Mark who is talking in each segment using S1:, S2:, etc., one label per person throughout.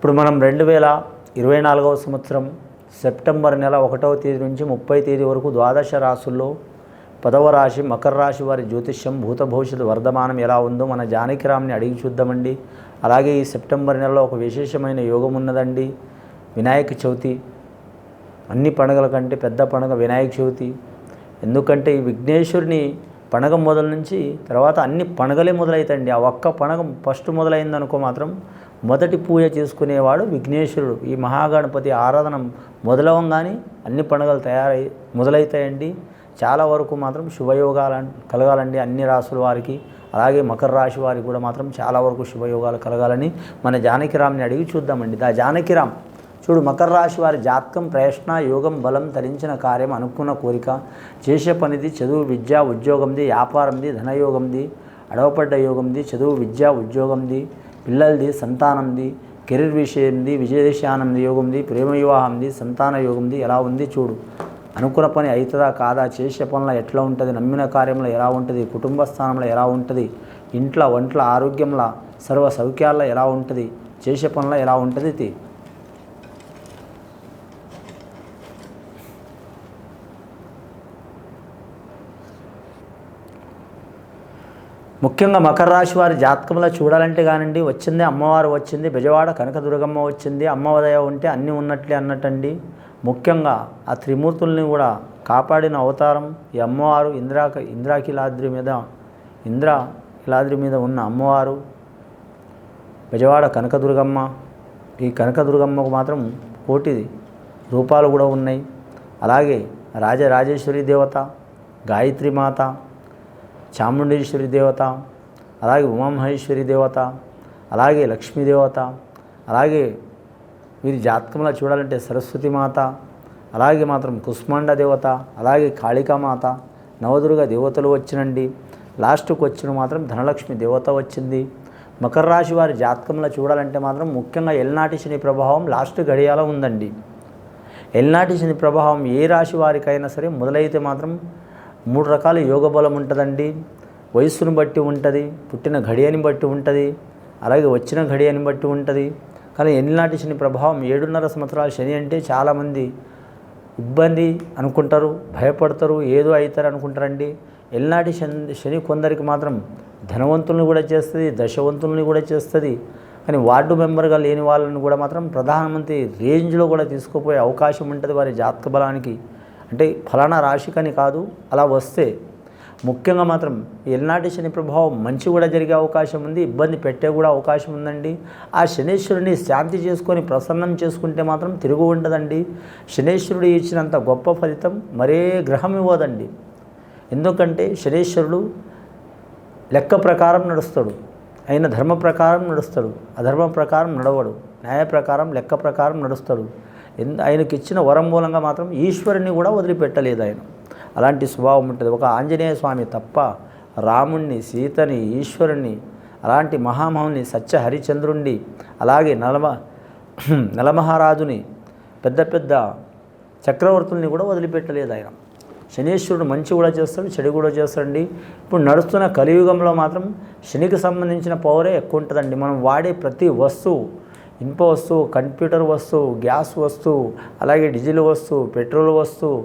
S1: ఇప్పుడు మనం 2024వ సంవత్సరం సెప్టెంబర్ నెల 1వ తేదీ నుంచి 30వ తేదీ వరకు ద్వాదశ రాశుల్లో 10వ రాశి మకర రాశి వారి జ్యోతిష్యం భూత భవిష్యత్తు వర్ధమానం ఎలా ఉందో మన జానకిరామ్ని అడిగి చూద్దామండి. అలాగే ఈ సెప్టెంబర్ నెలలో ఒక విశేషమైన యోగం ఉన్నదండి. వినాయక చవితి అన్ని పండుగల కంటే పెద్ద పండుగ వినాయక చవితి. ఎందుకంటే ఈ విఘ్నేశ్వరుని పండుగ మొదలు నుంచి తర్వాత అన్ని పండుగలే మొదలవుతాయండి. ఆ ఒక్క పండుగ ఫస్ట్ మొదలైందనుకో మాత్రం మొదటి పూజ చేసుకునేవాడు విఘ్నేశ్వరుడు. ఈ మహాగణపతి ఆరాధన మొదలవంగానే అన్ని పండుగలు మొదలవుతాయండి. చాలా వరకు మాత్రం శుభయోగాలు కలగాలండి అన్ని రాసుల వారికి. అలాగే మకర రాశి వారికి కూడా మాత్రం చాలా వరకు శుభయోగాలు కలగాలని మన జానకిరామ్ని అడిగి చూద్దామండి. జానకిరామ్ చూడు, మకర రాశి వారి జాతకం ప్రయత్న యోగం బలం తరించిన కార్యం అనుకున్న కోరిక చేసే పనిది చదువు విద్య ఉద్యోగంది వ్యాపారంది ధనయోగంది అడవపడ్డ యోగంది చదువు విద్య ఉద్యోగంది పిల్లలది సంతానంది కెరీర్ విషయంది విజయశానంది యోగంది ప్రేమ వివాహంది సంతాన యోగంది ఎలా ఉంది చూడు. అనుకున్న పని అవుతుందా కాదా, చేసే పనులు ఎట్లా ఉంటుంది, నమ్మిన కార్యంలో ఎలా ఉంటుంది, కుటుంబ స్థానంలో ఎలా ఉంటుంది, ఇంట్లో వంటల ఆరోగ్యంలో సర్వ సౌఖ్యాల్లో ఎలా ఉంటుంది, చేసే పనులు ఎలా ఉంటుంది. ముఖ్యంగా మకర రాశి వారి జాతకంలో చూడాలంటే కానండి వచ్చింది అమ్మవారు వచ్చింది, బెజవాడ కనకదుర్గమ్మ వచ్చింది. అమ్మవదయ ఉంటే అన్నీ ఉన్నట్లే అన్నట్టండి. ముఖ్యంగా ఆ త్రిమూర్తుల్ని కూడా కాపాడిన అవతారం ఈ అమ్మవారు. ఇంద్రాకిలాద్రి మీద ఉన్న అమ్మవారు బెజవాడ కనకదుర్గమ్మ. ఈ కనకదుర్గమ్మకు మాత్రం కోటి రూపాలు కూడా ఉన్నాయి. అలాగే రాజరాజేశ్వరి దేవత, గాయత్రి మాత, చాముండేశ్వరి దేవత, అలాగే ఉమామహేశ్వరి దేవత, అలాగే లక్ష్మీదేవత, అలాగే వీరి జాతకంలో చూడాలంటే సరస్వతి మాత, అలాగే మాత్రం కుష్మాండ దేవత, అలాగే కాళికామాత, నవదుర్గ దేవతలు వచ్చినండి. లాస్ట్కి వచ్చిన మాత్రం ధనలక్ష్మి దేవత వచ్చింది. మకర రాశి వారి జాతకంలో చూడాలంటే మాత్రం ముఖ్యంగా ఎల్నాటి శని ప్రభావం లాస్ట్ గడియాలో ఉందండి. ఎల్నాటి శని ప్రభావం ఏ రాశి వారికైనా సరే మొదలైతే మాత్రం 3 రకాల యోగ బలం ఉంటుందండి. వయస్సును బట్టి ఉంటుంది, పుట్టిన ఘడియని బట్టి ఉంటుంది, అలాగే వచ్చిన ఘడియని బట్టి ఉంటుంది. కానీ ఎల్నాటి శని ప్రభావం 7.5 సంవత్సరాల శని అంటే చాలామంది ఇబ్బంది అనుకుంటారు, భయపడతారు, ఏదో అవుతారు అనుకుంటారండి. ఎల్నాటి శని కొందరికి మాత్రం ధనవంతుల్ని కూడా చేస్తుంది, దశవంతుల్ని కూడా చేస్తుంది. కానీ వార్డు మెంబర్గా లేని వాళ్ళని కూడా మాత్రం ప్రధానమంత్రి రేంజ్లో కూడా తీసుకుపోయే అవకాశం ఉంటుంది వారి జాతక బలానికి. అంటే ఫలానా రాశికని కాదు, అలా వస్తే ముఖ్యంగా మాత్రం ఎల్నాటి శని ప్రభావం మంచి కూడా జరిగే అవకాశం ఉంది, ఇబ్బంది పెట్టే కూడా అవకాశం ఉందండి. ఆ శనేశ్వరుని శాంతి చేసుకొని ప్రసన్నం చేసుకుంటే మాత్రం తిరుగు ఉండదండి. శనేశ్వరుడు ఇచ్చినంత గొప్ప ఫలితం మరే గ్రహం ఇవ్వదండి. ఎందుకంటే శనేశ్వరుడు లెక్క ప్రకారం నడుస్తాడు, ఆయన ధర్మ ప్రకారం నడుస్తాడు, అధర్మ ప్రకారం నడవడు, న్యాయ ప్రకారం లెక్క ప్రకారం నడుస్తాడు. ఆయనకి ఇచ్చిన వరం మూలంగా మాత్రం ఈశ్వరుని కూడా వదిలిపెట్టలేదు ఆయన. అలాంటి స్వభావం ఉంటుంది. ఒక ఆంజనేయ స్వామి తప్ప రాముణ్ణి, సీతని, ఈశ్వరుని, అలాంటి మహామహుని, సత్య హరిచంద్రుణ్ణి, అలాగే నలమహారాజుని, పెద్ద పెద్ద చక్రవర్తుల్ని కూడా వదిలిపెట్టలేదు ఆయన. శనీశ్వరుడు మంచి కూడా చేస్తాడు, చెడు కూడా చేస్తాడండి. ఇప్పుడు నడుస్తున్న కలియుగంలో మాత్రం శనికి సంబంధించిన పవరే ఎక్కువ ఉంటుందండి. మనం వాడే ప్రతి వస్తువు, ఇనుప వస్తువు, కంప్యూటర్ వస్తువు, గ్యాస్ వస్తువు, అలాగే డీజిల్ వస్తువు, పెట్రోల్ వస్తువు,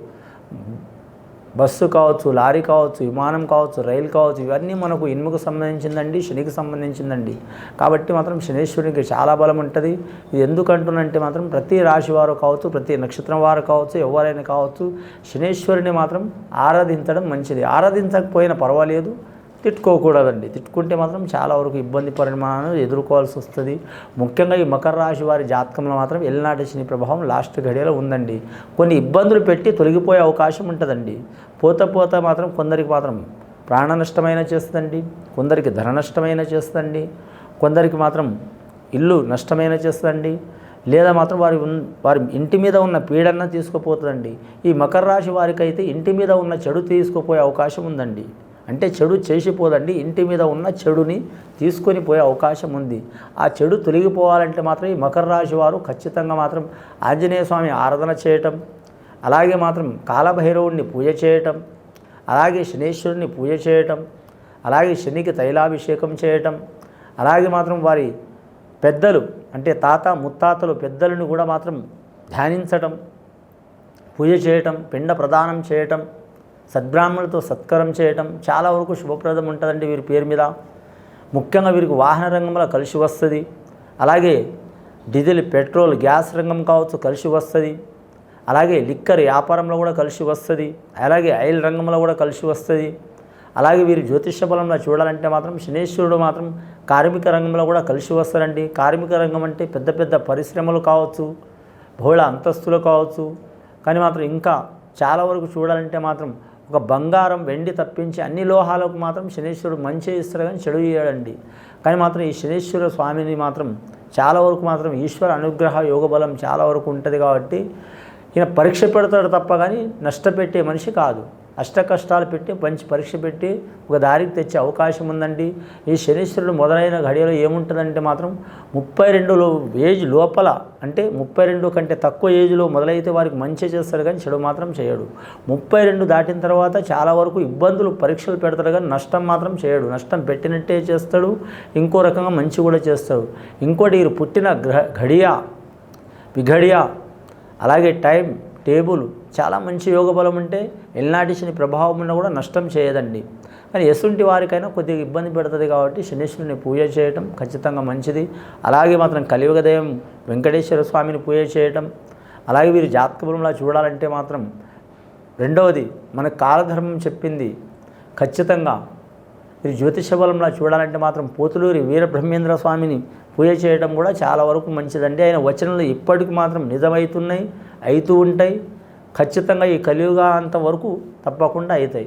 S1: బస్సు కావచ్చు, లారీ కావచ్చు, విమానం కావచ్చు, రైలు కావచ్చు, ఇవన్నీ మనకు ఇనుముకు సంబంధించిందండి, శనికి సంబంధించిందండి. కాబట్టి మాత్రం శనీశ్వరునికి చాలా బలం ఉంటుంది. ఇది ఎందుకంటున్నంటే మాత్రం ప్రతి రాశి వారు కావచ్చు, ప్రతి నక్షత్రం వారు కావచ్చు, ఎవరైనా కావచ్చు, శనీశ్వరుని మాత్రం ఆరాధించడం మంచిది. ఆరాధించకపోయినా పర్వాలేదు, తిట్టుకోకూడదండి. తిట్టుకుంటే మాత్రం చాలా వరకు ఇబ్బంది పరిమాణాలను ఎదుర్కోవాల్సి వస్తుంది. ముఖ్యంగా ఈ మకర రాశి వారి జాతకంలో మాత్రం ఎల్నాటి శని ప్రభావం లాస్ట్ గడియలో ఉందండి. కొన్ని ఇబ్బందులు పెట్టి తొలగిపోయే అవకాశం ఉంటుందండి. పోత మాత్రం కొందరికి మాత్రం ప్రాణ నష్టమైన చేస్తుందండి, కొందరికి ధన నష్టమైన చేస్తుందండి, కొందరికి మాత్రం ఇల్లు నష్టమైన చేస్తుందండి, లేదా మాత్రం వారి ఇంటి మీద ఉన్న పీడన తీసుకుపోతుందండి. ఈ మకర రాశి వారికి అయితే ఇంటి మీద ఉన్న చెడు తీసుకుపోయే అవకాశం ఉందండి. అంటే చెడు చేసిపోదండి, ఇంటి మీద ఉన్న చెడుని తీసుకొని పోయే అవకాశం ఉంది. ఆ చెడు తొలగిపోవాలంటే మాత్రం ఈ మకర రాశి వారు ఖచ్చితంగా మాత్రం ఆంజనేయ స్వామి ఆరాధన చేయటం, అలాగే మాత్రం కాలభైరవుడిని పూజ చేయటం, అలాగే శనీశ్వరుని పూజ చేయటం, అలాగే శనికి తైలాభిషేకం చేయటం, అలాగే మాత్రం వారి పెద్దలు అంటే తాత ముత్తాతలు పెద్దలను కూడా మాత్రం ధ్యానించటం, పూజ చేయటం, పిండ ప్రదానం చేయటం, సద్బ్రాహ్మణులతో సత్కారం చేయటం చాలా వరకు శుభప్రదం ఉంటుందండి వీరి పేరు మీద. ముఖ్యంగా వీరికి వాహన రంగంలో కలిసి వస్తుంది. అలాగే డీజిల్, పెట్రోల్, గ్యాస్ రంగం కావచ్చు కలిసి వస్తుంది. అలాగే లిక్కర్ వ్యాపారంలో కూడా కలిసి వస్తుంది. అలాగే ఆయిల్ రంగంలో కూడా కలిసి వస్తుంది. అలాగే వీరి జ్యోతిష బలంలో చూడాలంటే మాత్రం శనీశ్వరుడు మాత్రం కార్మిక రంగంలో కూడా కలిసి వస్తారండి. కార్మిక రంగం అంటే పెద్ద పెద్ద పరిశ్రమలు కావచ్చు, బహుళ అంతస్తులు కావచ్చు. కానీ మాత్రం ఇంకా చాలా వరకు చూడాలంటే మాత్రం ఒక బంగారం, వెండి తప్పించి అన్ని లోహాలకు మాత్రం శనీశ్వరుడు మంచి ఇస్తారు కానీ చెడు ఇయ్యాడండి. కానీ మాత్రం ఈ శనీశ్వర స్వామిని మాత్రం చాలా వరకు మాత్రం ఈశ్వర అనుగ్రహ యోగ బలం చాలా వరకు ఉంటుంది. కాబట్టి ఈయన పరీక్ష పెడతాడు తప్ప కానీ నష్టపెట్టే మనిషి కాదు. అష్ట కష్టాలు పెట్టి మంచి పరీక్ష పెట్టి ఒక దారికి తెచ్చే అవకాశం ఉందండి. ఈ శనీశ్వరుడు మొదలైన ఘడియలో ఏముంటుందంటే మాత్రం 32 ఏజ్ లోపల, అంటే 32 కంటే తక్కువ ఏజ్లో మొదలైతే వారికి మంచి చేస్తాడు కానీ చెడు మాత్రం చేయడు. 32 దాటిన తర్వాత చాలా వరకు ఇబ్బందులు, పరీక్షలు పెడతాడు కానీ నష్టం మాత్రం చేయడు. నష్టం పెట్టినట్టే చేస్తాడు, ఇంకో రకంగా మంచి కూడా చేస్తాడు. ఇంకోటి వీరు పుట్టిన ఘడియ, విఘడియ, అలాగే టైం టేబుల్ చాలా మంచి యోగ బలం ఉంటే ఎల్నాటి శని ప్రభావం ఉన్న కూడా నష్టం చేయదండి. కానీ ఎసుంటి వారికైనా కొద్దిగా ఇబ్బంది పెడుతుంది. కాబట్టి శనీశ్వరుని పూజ చేయటం ఖచ్చితంగా మంచిది. అలాగే మాత్రం కలియుగ దైవం వెంకటేశ్వర స్వామిని పూజ చేయటం. అలాగే వీరి జాతక బలంలో చూడాలంటే మాత్రం రెండవది మన కాలధర్మం చెప్పింది. ఖచ్చితంగా వీరి జ్యోతిష బలంలో చూడాలంటే మాత్రం పోతులూరి వీరబ్రహ్మేంద్ర స్వామిని పూజ చేయడం కూడా చాలా వరకు మంచిదండి. ఆయన వచనాలు ఇప్పటికి మాత్రం నిజమవుతున్నాయి, అవుతూ ఉంటాయి. ఖచ్చితంగా ఈ కలియుగాంత వరకు తప్పకుండా అవుతాయి.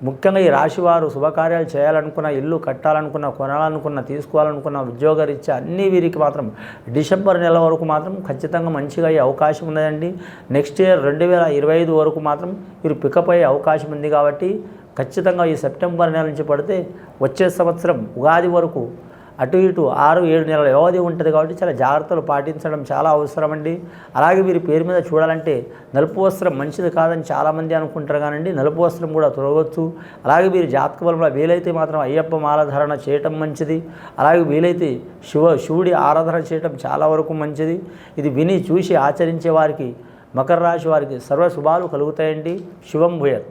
S1: ముఖ్యంగా ఈ రాశివారు శుభకార్యాలు చేయాలనుకున్న, ఇల్లు కట్టాలనుకున్న, కొనాలనుకున్న, తీసుకోవాలనుకున్న, ఉద్యోగరీత్యా అన్నీ వీరికి మాత్రం డిసెంబర్ నెల వరకు మాత్రం ఖచ్చితంగా మంచిగా అయ్యే అవకాశం ఉన్నదండి. నెక్స్ట్ ఇయర్ 2025 వరకు మాత్రం వీరు పికప్ అయ్యే అవకాశం ఉంది. కాబట్టి ఖచ్చితంగా ఈ సెప్టెంబర్ నెల నుంచి పడితే వచ్చే సంవత్సరం ఉగాది వరకు అటు ఇటు 6-7 నెలల వ్యవధి ఉంటుంది. కాబట్టి చాలా జాగ్రత్తలు పాటించడం చాలా అవసరం అండి. అలాగే వీరి పేరు మీద చూడాలంటే నలుపు వస్త్రం మంచిది కాదని చాలామంది అనుకుంటారు కానండి, నలుపు వస్త్రం కూడా తొలగొచ్చు. అలాగే వీరి జాతక బలంలో వీలైతే మాత్రం అయ్యప్ప మాలధారణ చేయటం మంచిది. అలాగే వీలైతే శివుడి ఆరాధన చేయటం చాలా వరకు మంచిది. ఇది విని చూసి ఆచరించే వారికి, మకర రాశి వారికి సర్వ శుభాలు కలుగుతాయండి. శుభం భూయాత్.